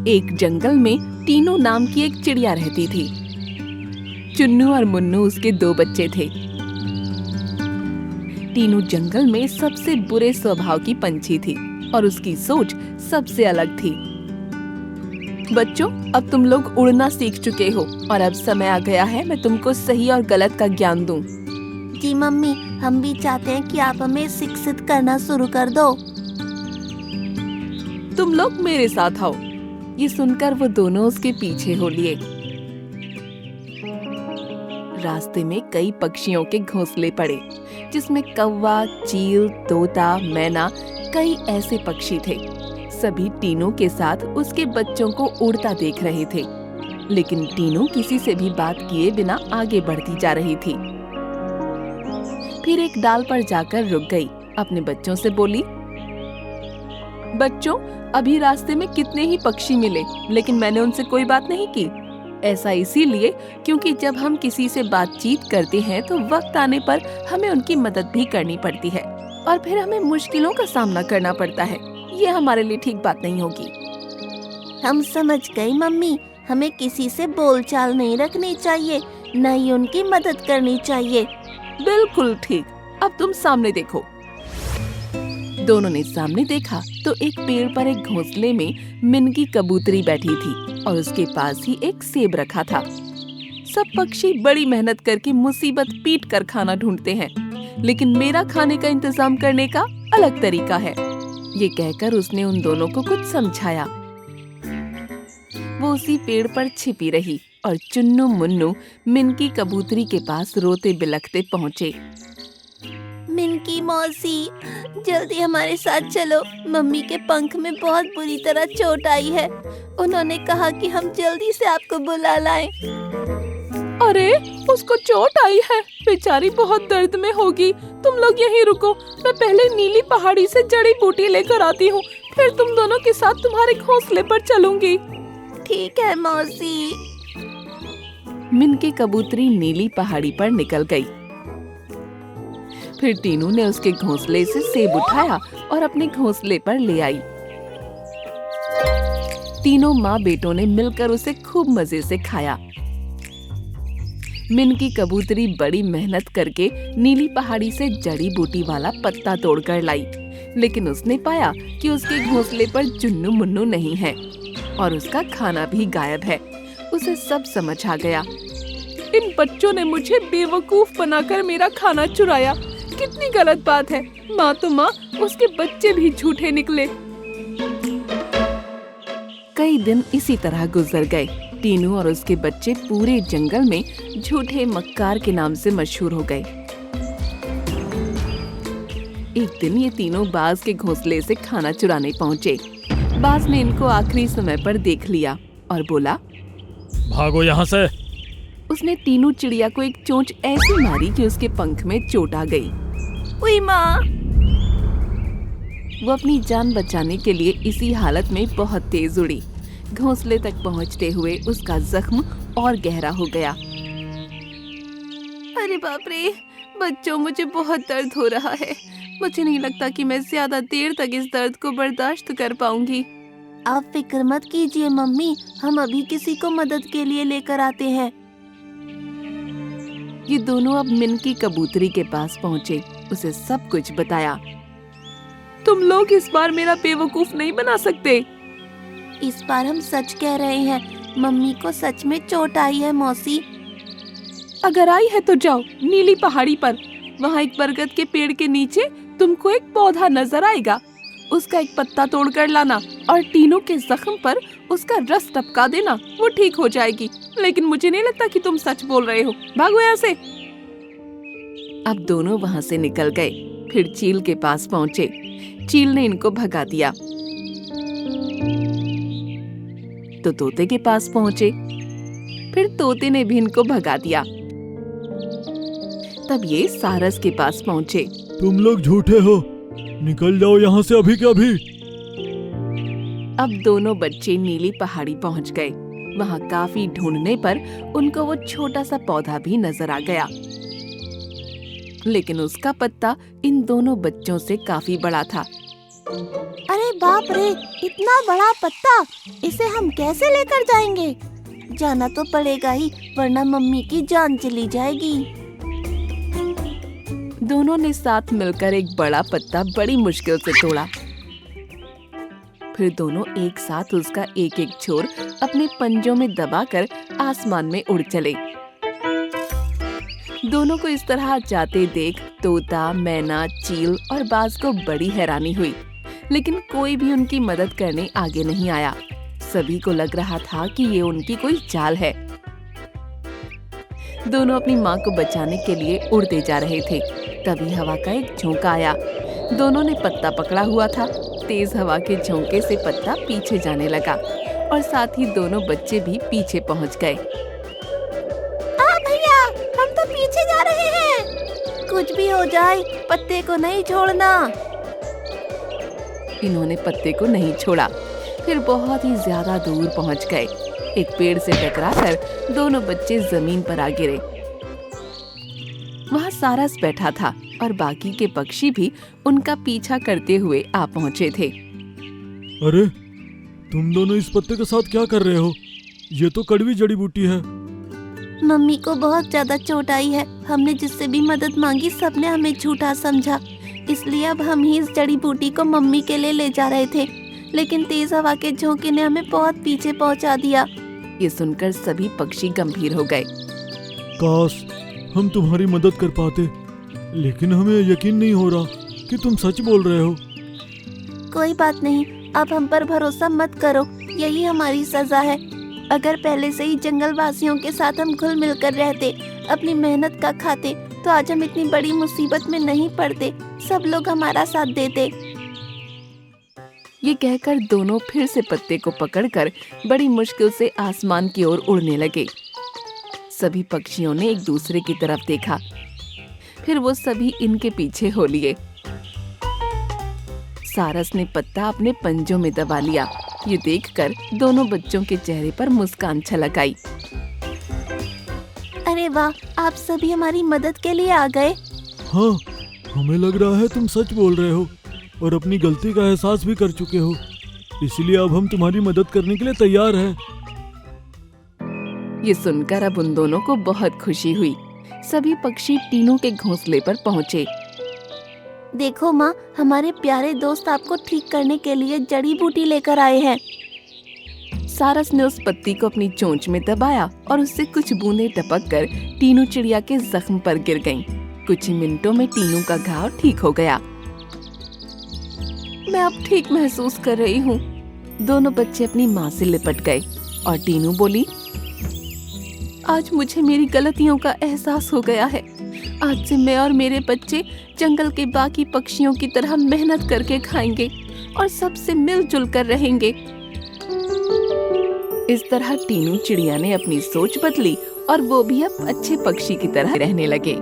एक जंगल में टीनू नाम की एक चिड़िया रहती थी। चुन्नू और मुन्नू उसके 2 बच्चे थे। टीनू जंगल में सबसे बुरे स्वभाव की पंछी थी और उसकी सोच सबसे अलग थी। बच्चों, अब तुम लोग उड़ना सीख चुके हो और अब समय आ गया है मैं तुमको सही और गलत का ज्ञान दूं। जी मम्मी, हम भी चाहते हैं कि आप हमें शिक्षित करना शुरू कर दो। तुम लोग मेरे साथ आओ। ये सुनकर वो दोनों उसके पीछे हो लिए। रास्ते में कई पक्षियों के घोंसले पड़े, जिसमें कौवा, चील, तोता, मैना, कई ऐसे पक्षी थे। सभी टीनू के साथ उसके बच्चों को उड़ता देख रहे थे, लेकिन टीनू किसी से भी बात किए बिना आगे बढ़ती जा रही थी। फिर एक डाल पर जाकर रुक गई, अपने बच्चों से बोली, बच्चों, अभी रास्ते में कितने ही पक्षी मिले, लेकिन मैंने उनसे कोई बात नहीं की। ऐसा इसीलिए क्योंकि जब हम किसी से बातचीत करते हैं तो वक्त आने पर हमें उनकी मदद भी करनी पड़ती है और फिर हमें मुश्किलों का सामना करना पड़ता है। ये हमारे लिए ठीक बात नहीं होगी। हम समझ गए मम्मी, हमें किसी से बोलचाल नहीं रखनी चाहिए, न ही उनकी मदद करनी चाहिए। बिल्कुल ठीक। अब तुम सामने देखो। दोनों ने सामने देखा तो एक पेड़ पर एक घोंसले में मिनकी कबूतरी बैठी थी और उसके पास ही एक सेब रखा था। सब पक्षी बड़ी मेहनत करके मुसीबत पीट कर खाना ढूंढते हैं, लेकिन मेरा खाने का इंतजाम करने का अलग तरीका है। ये कहकर उसने उन दोनों को कुछ समझाया। वो उसी पेड़ पर छिपी रही और चुन्नू मुन्नू मिनकी कबूतरी के पास रोते बिलखते पहुँचे। मिनकी मौसी, जल्दी हमारे साथ चलो, मम्मी के पंख में बहुत बुरी तरह चोट आई है। उन्होंने कहा कि हम जल्दी से आपको बुला लाएं। अरे, उसको चोट आई है, बेचारी बहुत दर्द में होगी। तुम लोग यहीं रुको, मैं पहले नीली पहाड़ी से जड़ी बूटी लेकर आती हूँ, फिर तुम दोनों के साथ तुम्हारे घोंसले पर चलूंगी। ठीक है मौसी। मिनकी कबूतरी नीली पहाड़ी पर निकल गई। फिर टीनू ने उसके घोंसले से सेब उठाया और अपने घोंसले पर ले आई। तीनों माँ बेटों ने मिलकर उसे खूब मजे से खाया। मिनकी कबूतरी बड़ी मेहनत करके नीली पहाड़ी से जड़ी बूटी वाला पत्ता तोड़कर लाई, लेकिन उसने पाया कि उसके घोंसले पर चुन्नू मुन्नू नहीं है और उसका खाना भी गायब है। उसे सब समझ आ गया। इन बच्चों ने मुझे बेवकूफ बनाकर मेरा खाना चुराया। कितनी गलत बात है। माँ तो माँ, उसके बच्चे भी झूठे निकले। कई दिन इसी तरह गुजर गए। टीनू और उसके बच्चे पूरे जंगल में झूठे मक्कार के नाम से मशहूर हो गए। एक दिन ये तीनों बाज के घोंसले से खाना चुराने पहुँचे। बाज ने इनको आखिरी समय पर देख लिया और बोला, भागो यहाँ से। उसने टीनू चिड़िया को एक चोंच ऐसी मारी कि उसके पंख में चोट आ गई। उई माँ! वो अपनी जान बचाने के लिए इसी हालत में बहुत तेज उड़ी। घोंसले तक पहुंचते हुए उसका जख्म और गहरा हो गया। अरे बाप रे बच्चों, मुझे बहुत दर्द हो रहा है। मुझे नहीं लगता कि मैं ज्यादा देर तक इस दर्द को बर्दाश्त कर पाऊंगी। आप फिक्र मत कीजिए मम्मी, हम अभी किसी को मदद के लिए लेकर आते हैं। ये दोनों अब मिनकी कबूतरी के पास पहुँचे, उसे सब कुछ बताया। तुम लोग इस बार मेरा बेवकूफ नहीं बना सकते। इस बार हम सच कह रहे हैं, मम्मी को सच में चोट आई है मौसी। अगर आई है तो जाओ नीली पहाड़ी पर, वहाँ एक बरगद के पेड़ के नीचे तुमको एक पौधा नजर आएगा। उसका एक पत्ता तोड़कर लाना और टीनू के जख्म पर उसका रस टपका देना, वो ठीक हो जाएगी। लेकिन मुझे नहीं लगता कि तुम सच बोल रहे हो। भागो यहाँ से। अब दोनों वहाँ से निकल गए। फिर चील के पास पहुँचे। चील ने इनको भगा दिया। तो तोते के पास पहुँचे। फिर तोते ने भी इनको भगा दिया। तब ये सारस के पास पहुँचे। तुम लोग झूठे हो, निकल जाओ यहाँ से अभी के अभी। अब दोनों बच्चे नीली पहाड़ी पहुँच गए। वहाँ काफी ढूंढने पर उनको वो छोटा सा पौधा भी नजर आ गया, लेकिन उसका पत्ता इन दोनों बच्चों से काफी बड़ा था। अरे बाप रे, इतना बड़ा पत्ता, इसे हम कैसे लेकर जाएंगे? जाना तो पड़ेगा ही, वरना मम्मी की जान चली जाएगी। दोनों ने साथ मिलकर एक बड़ा पत्ता बड़ी मुश्किल से तोड़ा। फिर दोनों एक साथ उसका एक एक छोर अपने पंजों में दबाकर आसमान में उड़ चले। दोनों को इस तरह जाते देख तोता, मैना, चील और बाज को बड़ी हैरानी हुई, लेकिन कोई भी उनकी मदद करने आगे नहीं आया। सभी को लग रहा था कि ये उनकी कोई चाल है। दोनों अपनी माँ को बचाने के लिए उड़ते जा रहे थे। तभी हवा का एक झोंका आया। दोनों ने पत्ता पकड़ा हुआ था। तेज हवा के झोंके से पत्ता पीछे जाने लगा और साथ ही दोनों बच्चे भी पीछे पहुँच गए। भैया, हम तो पीछे जा रहे हैं। कुछ भी हो जाए, पत्ते को नहीं छोड़ना। इन्होंने पत्ते को नहीं छोड़ा। फिर बहुत ही ज्यादा दूर पहुंच गए। एक पेड़ से टकराकर दोनों बच्चे जमीन पर आ गिरे। वहाँ सारस बैठा था और बाकी के पक्षी भी उनका पीछा करते हुए आ पहुँचे थे। अरे, तुम दोनों इस पत्ते के साथ क्या कर रहे हो? ये तो कड़वी जड़ी बूटी है। मम्मी को बहुत ज्यादा चोट आई है। हमने जिससे भी मदद मांगी, सबने हमें झूठा समझा, इसलिए अब हम ही इस जड़ी बूटी को मम्मी के लिए ले जा रहे थे, लेकिन तेज हवा के झोंके ने हमें बहुत पीछे पहुंचा दिया। ये सुनकर सभी पक्षी गंभीर हो गए। काश हम तुम्हारी मदद कर पाते, लेकिन हमें यकीन नहीं हो रहा कि तुम सच बोल रहे हो। कोई बात नहीं, अब हम पर भरोसा मत करो, यही हमारी सजा है। अगर पहले से ही जंगल वासियों के साथ हम घुल मिलकर रहते, अपनी मेहनत का खाते, तो आज हम इतनी बड़ी मुसीबत में नहीं पड़ते। सब लोग हमारा साथ देते। ये कहकर दोनों फिर से पत्ते को पकड़कर बड़ी मुश्किल से आसमान की ओर उड़ने लगे। सभी पक्षियों ने एक दूसरे की तरफ देखा। फिर वो सभी इनके पीछे हो लिए। सारस ने पत्ता अपने पंजों में दबा लिया। ये देखकर दोनों बच्चों के चेहरे पर मुस्कान छलक आई। अरे वाह, आप सभी हमारी मदद के लिए आ गए। हाँ, हमें लग रहा है तुम सच बोल रहे हो और अपनी गलती का एहसास भी कर चुके हो, इसलिए अब हम तुम्हारी मदद करने के लिए तैयार हैं। ये सुनकर अब उन दोनों को बहुत खुशी हुई। सभी पक्षी टीनू के घोंसले पर पहुँचे। देखो माँ, हमारे प्यारे दोस्त आपको ठीक करने के लिए जड़ी बूटी लेकर आए हैं। सारस ने उस पत्ती को अपनी चोंच में दबाया और उससे कुछ बूंदें टपककर टीनू चिड़िया के जख्म पर गिर गईं। कुछ ही मिनटों में टीनू का घाव ठीक हो गया। मैं अब ठीक महसूस कर रही हूँ। दोनों बच्चे अपनी माँ से लिपट गए और टीनू बोली, आज मुझे मेरी गलतियों का एहसास हो गया है। आज से मैं और मेरे बच्चे जंगल के बाकी पक्षियों की तरह मेहनत करके खाएंगे और सबसे मिलजुल कर रहेंगे। इस तरह टीनू चिड़िया ने अपनी सोच बदली और वो भी अब अच्छे पक्षी की तरह रहने लगे।